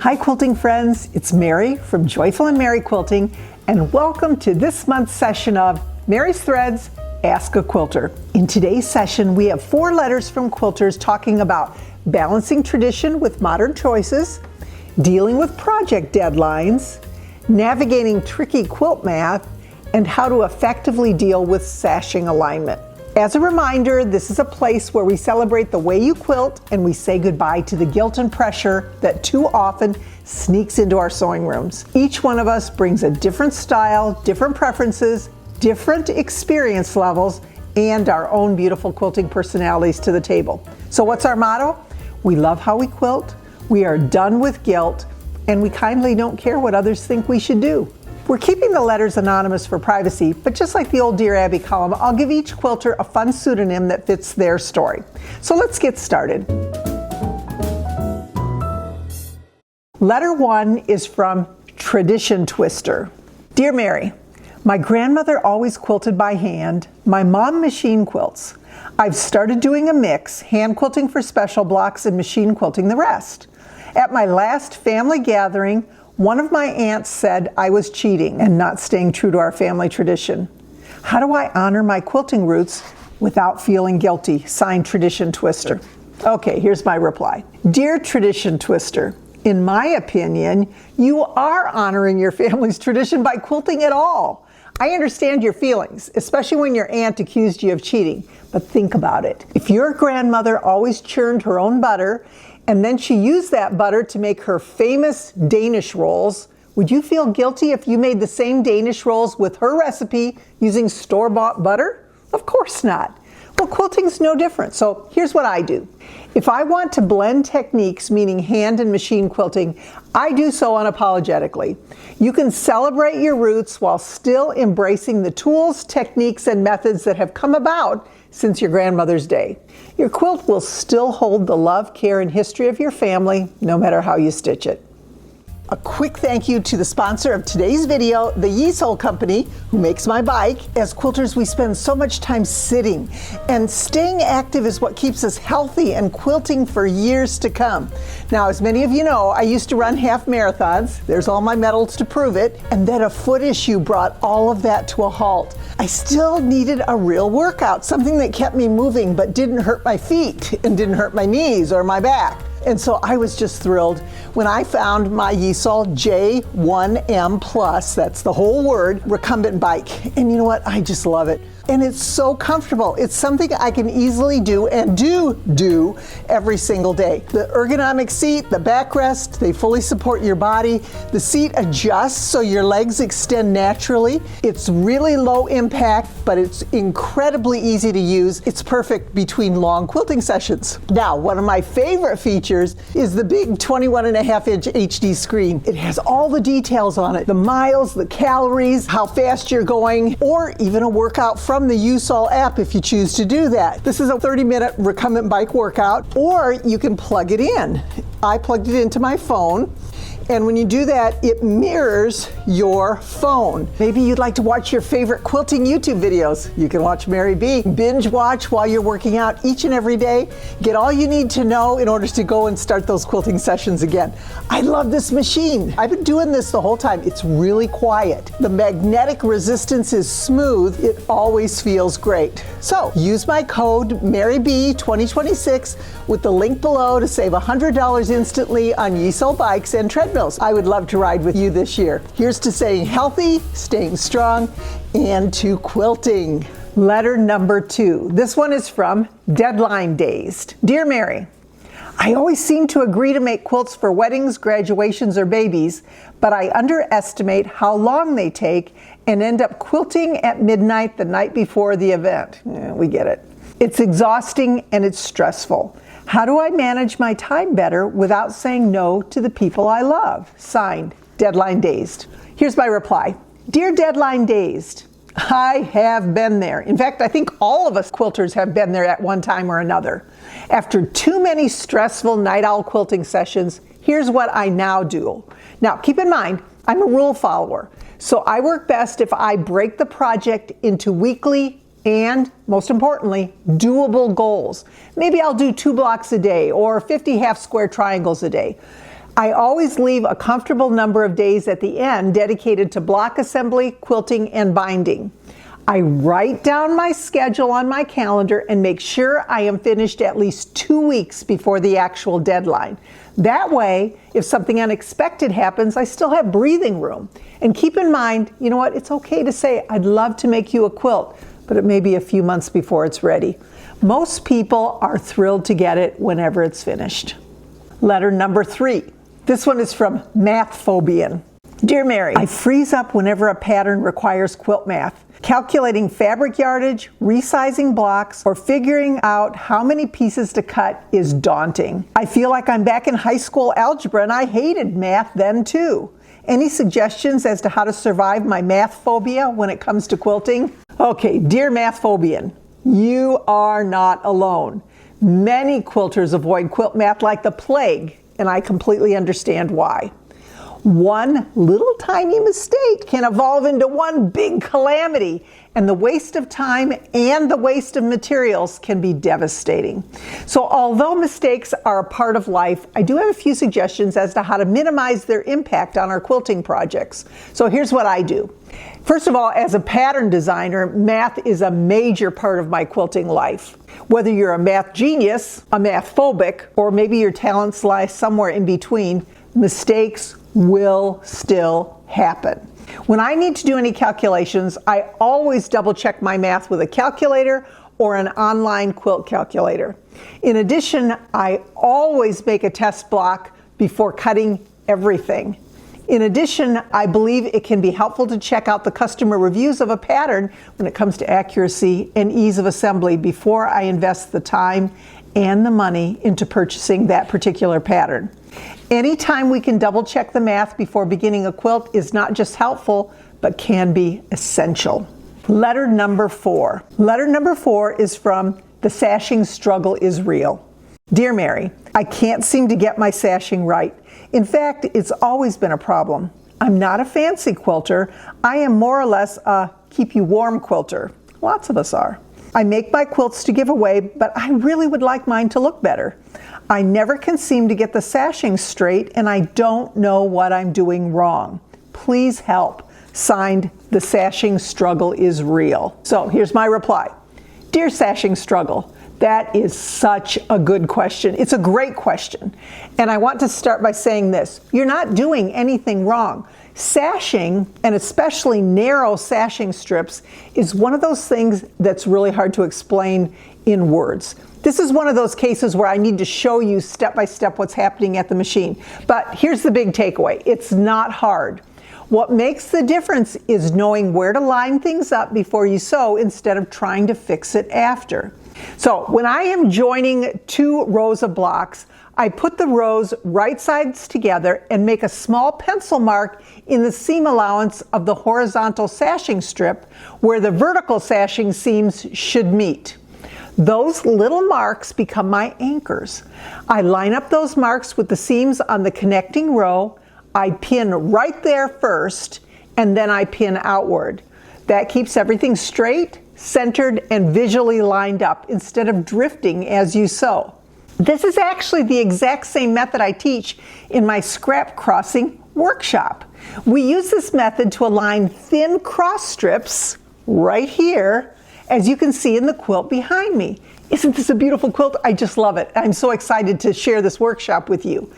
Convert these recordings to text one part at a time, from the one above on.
Hi quilting friends, it's Mary from Joyful and Merry Quilting, and welcome to this month's session of Mary's Threads, Ask a Quilter. In today's session, we have 4 letters from quilters talking about balancing tradition with modern choices, dealing with project deadlines, navigating tricky quilt math, and how to effectively deal with sashing alignment. As a reminder, this is a place where we celebrate the way you quilt and we say goodbye to the guilt and pressure that too often sneaks into our sewing rooms. Each one of us brings a different style, different preferences, different experience levels, and our own beautiful quilting personalities to the table. So what's our motto? We love how we quilt, we are done with guilt, and we kindly don't care what others think we should do. We're keeping the letters anonymous for privacy, but just like the old Dear Abby column, I'll give each quilter a fun pseudonym that fits their story. So let's get started. Letter 1 is from Tradition Twister. Dear Mary, my grandmother always quilted by hand. My mom machine quilts. I've started doing a mix, hand quilting for special blocks and machine quilting the rest. At my last family gathering, one of my aunts said I was cheating and not staying true to our family tradition. How do I honor my quilting roots without feeling guilty? Signed, Tradition Twister. Okay, here's my reply. Dear Tradition Twister, in my opinion, you are honoring your family's tradition by quilting at all. I understand your feelings, especially when your aunt accused you of cheating, but think about it. If your grandmother always churned her own butter and then she used that butter to make her famous Danish rolls, would you feel guilty if you made the same Danish rolls with her recipe using store-bought butter? Of course not. Well, quilting's no different, so here's what I do. If I want to blend techniques, meaning hand and machine quilting, I do so unapologetically. You can celebrate your roots while still embracing the tools, techniques, and methods that have come about since your grandmother's day. Your quilt will still hold the love, care, and history of your family, no matter how you stitch it. A quick thank you to the sponsor of today's video, the Yesoul company, who makes my bike. As quilters, we spend so much time sitting, and staying active is what keeps us healthy and quilting for years to come. Now, as many of you know, I used to run half marathons. There's all my medals to prove it. And then a foot issue brought all of that to a halt. I still needed a real workout, something that kept me moving but didn't hurt my feet and didn't hurt my knees or my back. And so I was just thrilled when I found my Yesoul J1M Plus, that's the whole word, recumbent bike. And you know what? I just love it. And it's so comfortable. It's something I can easily do and do every single day. The ergonomic seat, the backrest, they fully support your body. The seat adjusts so your legs extend naturally. It's really low impact, but it's incredibly easy to use. It's perfect between long quilting sessions. Now, one of my favorite features is the big 21.5-inch HD screen. It has all the details on it, the miles, the calories, how fast you're going, or even a workout from the Yesoul app if you choose to do that. This is a 30-minute recumbent bike workout, or you can plug it in. I plugged it into my phone, and when you do that, it mirrors your phone. Maybe you'd like to watch your favorite quilting YouTube videos. You can watch Mary B. Binge watch while you're working out each and every day. Get all you need to know in order to go and start those quilting sessions again. I love this machine. I've been doing this the whole time. It's really quiet. The magnetic resistance is smooth. It always feels great. So use my code MaryB2026 with the link below to save $100 instantly on Yesoul bikes and treadmills. I would love to ride with you this year. Here's to staying healthy, staying strong, and to quilting. Letter number 2. This one is from Deadline Dazed. Dear Mary, I always seem to agree to make quilts for weddings, graduations, or babies, but I underestimate how long they take and end up quilting at midnight the night before the event. We get it. It's exhausting and it's stressful. How do I manage my time better without saying no to the people I love? Signed, Deadline Dazed. Here's my reply. Dear Deadline Dazed, I have been there. In fact, I think all of us quilters have been there at one time or another. After too many stressful night owl quilting sessions, here's what I now do. Now, keep in mind, I'm a rule follower, so I work best if I break the project into weekly and, most importantly, doable goals. Maybe I'll do 2 blocks a day or 50 half square triangles a day. I always leave a comfortable number of days at the end dedicated to block assembly, quilting, and binding. I write down my schedule on my calendar and make sure I am finished at least 2 weeks before the actual deadline. That way, if something unexpected happens, I still have breathing room. And keep in mind, you know what, it's okay to say, I'd love to make you a quilt, but it may be a few months before it's ready. Most people are thrilled to get it whenever it's finished. Letter number 3. This one is from Math Phobian. Dear Mary, I freeze up whenever a pattern requires quilt math. Calculating fabric yardage, resizing blocks, or figuring out how many pieces to cut is daunting. I feel like I'm back in high school algebra and I hated math then too. Any suggestions as to how to survive my math phobia when it comes to quilting? Okay, dear Math Phobian, you are not alone. Many quilters avoid quilt math like the plague, and I completely understand why. One little tiny mistake can evolve into one big calamity, and the waste of time and the waste of materials can be devastating. So although mistakes are a part of life, I do have a few suggestions as to how to minimize their impact on our quilting projects. So here's what I do. First of all, as a pattern designer, math is a major part of my quilting life. Whether you're a math genius, a math phobic, or maybe your talents lie somewhere in between, mistakes will still happen. When I need to do any calculations, I always double check my math with a calculator or an online quilt calculator. In addition, I always make a test block before cutting everything. In addition, I believe it can be helpful to check out the customer reviews of a pattern when it comes to accuracy and ease of assembly before I invest the time and the money into purchasing that particular pattern. Anytime we can double check the math before beginning a quilt is not just helpful, but can be essential. Letter number 4. Letter number 4 is from The Sashing Struggle is Real. Dear Mary, I can't seem to get my sashing right. In fact, it's always been a problem. I'm not a fancy quilter. I am more or less a keep you warm quilter. Lots of us are. I make my quilts to give away, but I really would like mine to look better. I never can seem to get the sashing straight, and I don't know what I'm doing wrong. Please help. Signed, The Sashing Struggle is Real. So here's my reply. Dear Sashing Struggle, that is such a good question. It's a great question. And I want to start by saying this. You're not doing anything wrong. Sashing, and especially narrow sashing strips, is one of those things that's really hard to explain in words. This is one of those cases where I need to show you step by step what's happening at the machine. But here's the big takeaway. It's not hard. What makes the difference is knowing where to line things up before you sew instead of trying to fix it after. So when I am joining 2 rows of blocks, I put the rows right sides together and make a small pencil mark in the seam allowance of the horizontal sashing strip where the vertical sashing seams should meet. Those little marks become my anchors. I line up those marks with the seams on the connecting row. I pin right there first, and then I pin outward. That keeps everything straight, centered, and visually lined up instead of drifting as you sew. This is actually the exact same method I teach in my scrap crossing workshop. We use this method to align thin cross strips right here, as you can see in the quilt behind me. Isn't this a beautiful quilt? I just love it. I'm so excited to share this workshop with you.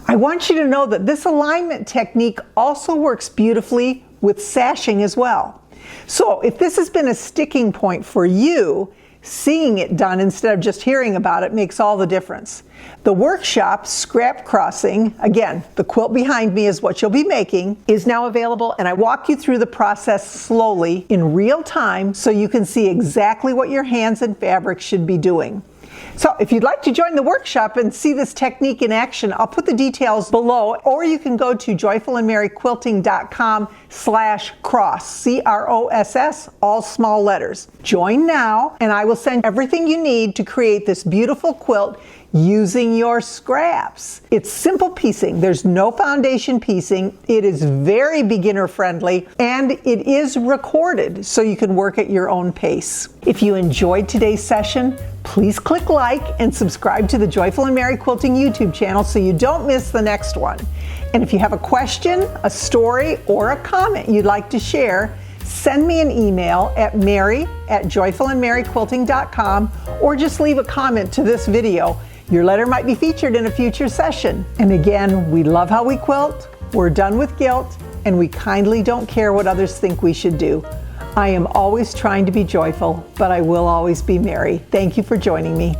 I want you to know that this alignment technique also works beautifully with sashing as well. So if this has been a sticking point for you, seeing it done instead of just hearing about it makes all the difference. The workshop, Scrap Crossing, again, the quilt behind me is what you'll be making, is now available, and I walk you through the process slowly in real time so you can see exactly what your hands and fabric should be doing. So if you'd like to join the workshop and see this technique in action, I'll put the details below, or you can go to joyfulandmerryquilting.com/cross, C-R-O-S-S, all small letters. Join now, and I will send everything you need to create this beautiful quilt using your scraps. It's simple piecing. There's no foundation piecing. It is very beginner friendly, and it is recorded so you can work at your own pace. If you enjoyed today's session, please click like and subscribe to the Joyful and Merry Quilting YouTube channel so you don't miss the next one. And if you have a question, a story, or a comment you'd like to share, send me an email at mary@joyfulandmerryquilting.com, or just leave a comment to this video. Your letter might be featured in a future session. And again, we love how we quilt, we're done with guilt, and we kindly don't care what others think we should do. I am always trying to be joyful, but I will always be merry. Thank you for joining me.